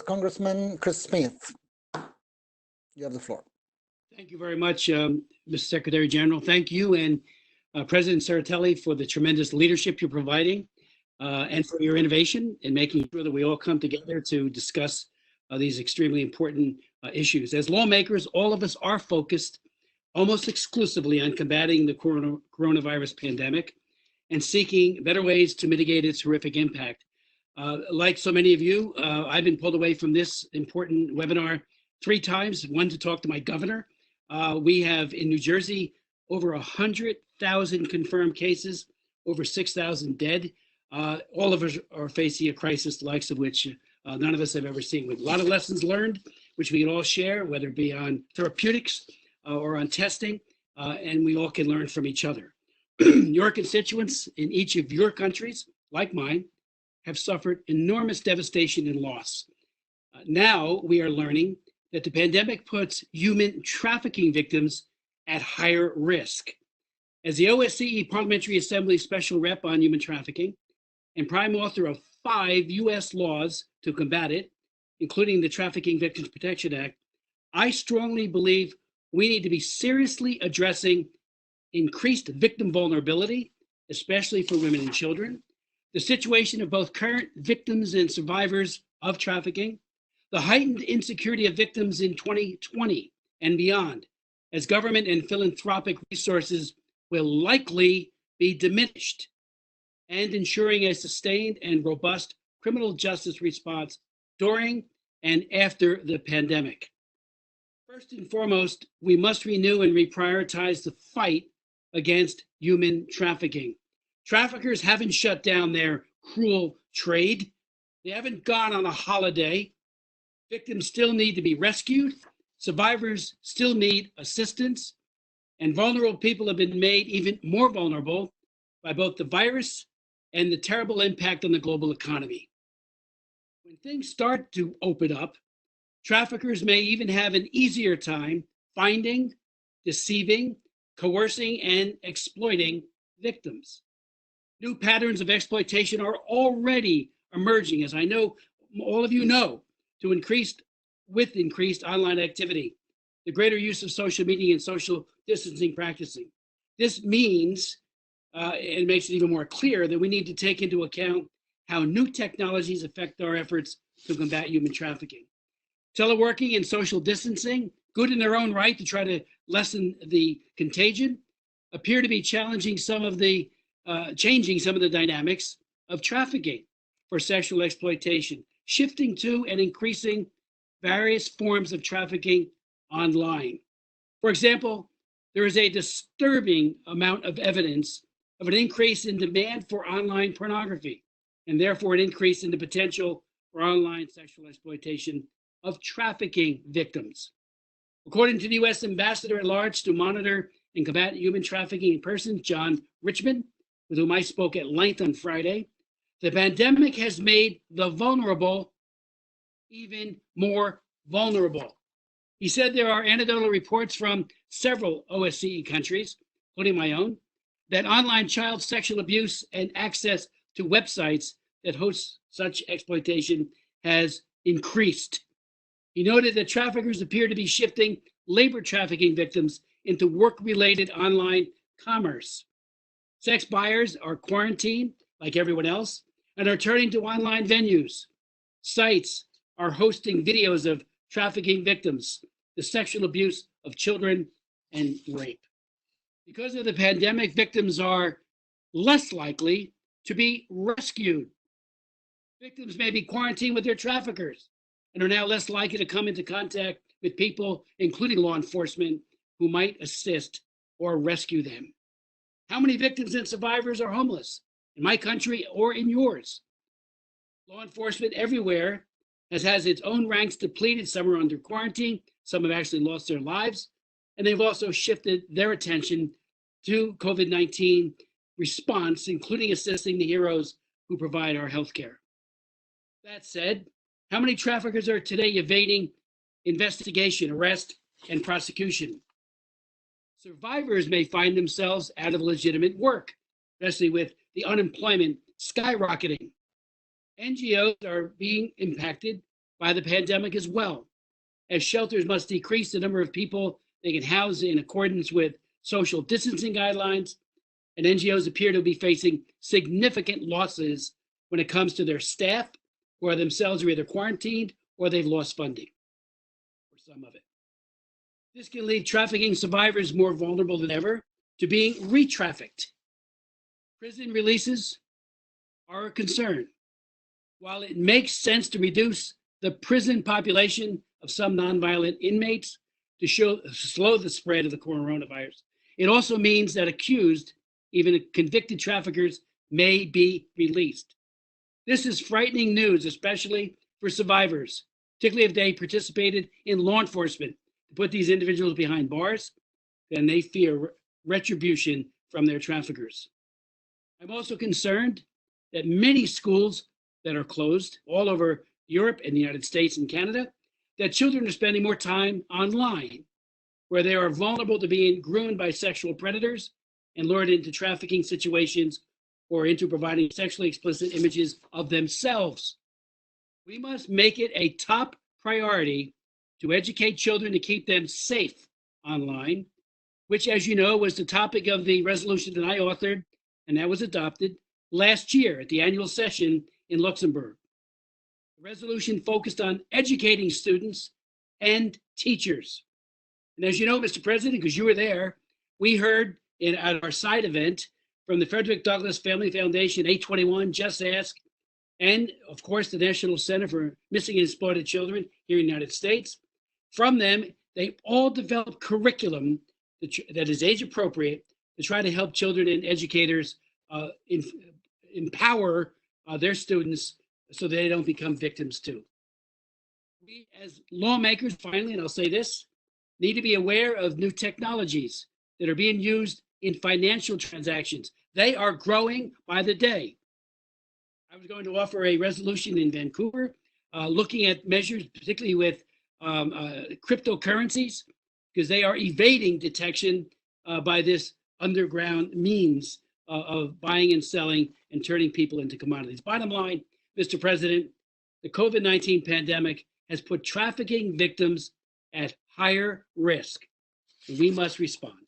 Congressman Chris Smith, you have the floor. Thank you very much, Mr. Secretary General. Thank you and President Serratelli for the tremendous leadership you're providing and for your innovation in making sure that we all come together to discuss these extremely important issues. As lawmakers, all of us are focused almost exclusively on combating the coronavirus pandemic and seeking better ways to mitigate its horrific impact. Like so many of you, I've been pulled away from this important webinar 3 times, one to talk to my governor. We have in New Jersey over 100,000 confirmed cases, over 6,000 dead. All of us are facing a crisis the likes of which none of us have ever seen, with a lot of lessons learned, which we can all share, whether it be on therapeutics or on testing, and we all can learn from each other. Your constituents in each of your countries, like mine, have suffered enormous devastation and loss. Now we are learning that the pandemic puts human trafficking victims at higher risk. As the OSCE Parliamentary Assembly Special Rep on Human Trafficking and prime author of 5 US laws to combat it, including the Trafficking Victims Protection Act, I strongly believe we need to be seriously addressing increased victim vulnerability, especially for women and children, the situation of both current victims and survivors of trafficking, the heightened insecurity of victims in 2020 and beyond, as government and philanthropic resources will likely be diminished, and ensuring a sustained and robust criminal justice response during and after the pandemic. First and foremost, we must renew and reprioritize the fight against human trafficking. Traffickers haven't shut down their cruel trade. They haven't gone on a holiday. Victims still need to be rescued. Survivors still need assistance. And vulnerable people have been made even more vulnerable by both the virus and the terrible impact on the global economy. When things start to open up, traffickers may even have an easier time finding, deceiving, coercing, and exploiting victims. New patterns of exploitation are already emerging, as I know all of you know, with increased online activity, the greater use of social media and social distancing practicing. This means, it makes it even more clear that we need to take into account how new technologies affect our efforts to combat human trafficking. Teleworking and social distancing, good in their own right to try to lessen the contagion, appear to be changing some of the dynamics of trafficking for sexual exploitation, shifting to and increasing various forms of trafficking online. For example, there is a disturbing amount of evidence of an increase in demand for online pornography, and therefore an increase in the potential for online sexual exploitation of trafficking victims. According to the U.S. Ambassador at Large to Monitor and Combat Human Trafficking in Persons, John Richmond, with whom I spoke at length on Friday, the pandemic has made the vulnerable even more vulnerable. He said there are anecdotal reports from several OSCE countries, including my own, that online child sexual abuse and access to websites that host such exploitation has increased. He noted that traffickers appear to be shifting labor trafficking victims into work-related online commerce. Sex buyers are quarantined like everyone else and are turning to online venues. Sites are hosting videos of trafficking victims, the sexual abuse of children, and rape. Because of the pandemic, victims are less likely to be rescued. Victims may be quarantined with their traffickers and are now less likely to come into contact with people, including law enforcement, who might assist or rescue them. How many victims and survivors are homeless in my country or in yours? Law enforcement everywhere has its own ranks depleted. Some are under quarantine, some have actually lost their lives, and they've also shifted their attention to COVID-19 response, including assisting the heroes who provide our healthcare. That said, how many traffickers are today evading investigation, arrest, and prosecution? Survivors may find themselves out of legitimate work, especially with the unemployment skyrocketing. NGOs are being impacted by the pandemic as well, as shelters must decrease the number of people they can house in accordance with social distancing guidelines, and NGOs appear to be facing significant losses when it comes to their staff, who are themselves either quarantined or they've lost funding for some of it. This can leave trafficking survivors more vulnerable than ever to being re-trafficked. Prison releases are a concern. While it makes sense to reduce the prison population of some nonviolent inmates to slow the spread of the coronavirus, it also means that accused, even convicted traffickers, may be released. This is frightening news, especially for survivors, particularly if they participated in law enforcement to put these individuals behind bars. Then they fear retribution from their traffickers. I'm also concerned that many schools that are closed all over Europe and the United States and Canada, that children are spending more time online, where they are vulnerable to being groomed by sexual predators and lured into trafficking situations or into providing sexually explicit images of themselves. We must make it a top priority to educate children to keep them safe online, which, as you know, was the topic of the resolution that I authored and that was adopted last year at the annual session in Luxembourg. The resolution focused on educating students and teachers. And as you know, Mr. President, because you were there, we heard at our side event from the Frederick Douglass Family Foundation, 821, Just Ask, and of course, the National Center for Missing and Exploited Children here in the United States. From them, they all developed curriculum that is age appropriate to try to help children and educators empower their students so they don't become victims too. We as lawmakers, finally, and I'll say this, need to be aware of new technologies that are being used in financial transactions. They are growing by the day. I was going to offer a resolution in Vancouver looking at measures, particularly with cryptocurrencies, because they are evading detection by this underground means of buying and selling and turning people into commodities. Bottom line, Mr. President, the COVID-19 pandemic has put trafficking victims at higher risk. We must respond.